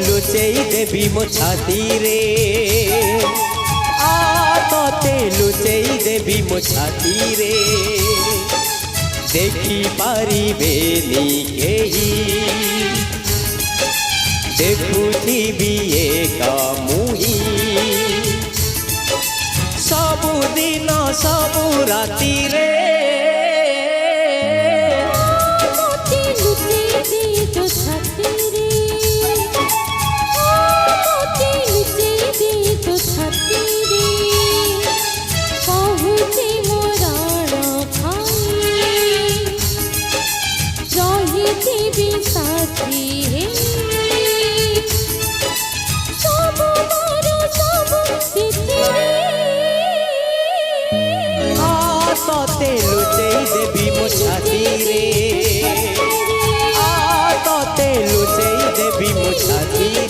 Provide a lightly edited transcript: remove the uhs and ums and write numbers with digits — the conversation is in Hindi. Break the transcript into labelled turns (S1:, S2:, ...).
S1: लुचेई देवी मो छाती रे तोते लुचेई देवी मो छाती रे देखी पारिबेनी केही देखुथिबी एका मुही सबु दिन सबु राती रे तोते लुचेई देवी मो छाती रे तोते लुचेई देवी मो छाती